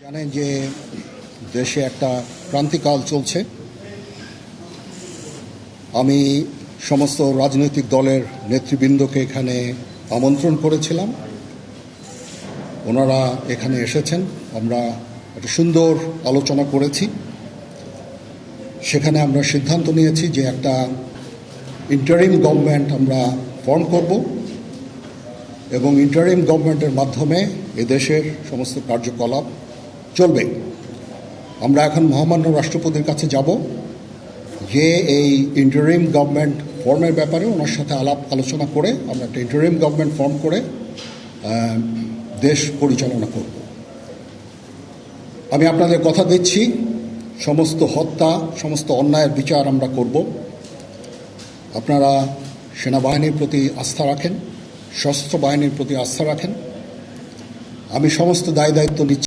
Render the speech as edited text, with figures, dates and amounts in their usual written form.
জানেন যে দেশে একটা ক্রান্তিকাল চলছে। আমি সমস্ত রাজনৈতিক দলের নেতৃবৃন্দকে এখানে আমন্ত্রণ করেছিলাম। ওনারা এখানে এসেছেন। আমরা একটা সুন্দর আলোচনা করেছি। সেখানে আমরা সিদ্ধান্ত নিয়েছি যে একটা ইন্টারিম গভর্নমেন্ট আমরা ফর্ম করব এবং ইন্টারিম গভর্নমেন্টের মাধ্যমে এদেশের সমস্ত কার্যকলাপ চলবে। আমরা এখন মহামান্য রাষ্ট্রপতির কাছে যাব যে এই ইন্টারিম গভর্নমেন্ট ফর্মের ব্যাপারে ওনার সাথে আলোচনা করে আমরা একটা ইন্টারিম গভর্নমেন্ট ফর্ম করে দেশ পরিচালনা করব। আমি আপনাদের কথা দিচ্ছি, সমস্ত হত্যা, সমস্ত অন্যায়ের বিচার আমরা করব। আপনারা সেনাবাহিনীর প্রতি আস্থা রাখেন, সশস্ত্র বাহিনীর প্রতি আস্থা রাখেন। আমি সমস্ত দায় দায়িত্ব নিচ্ছি।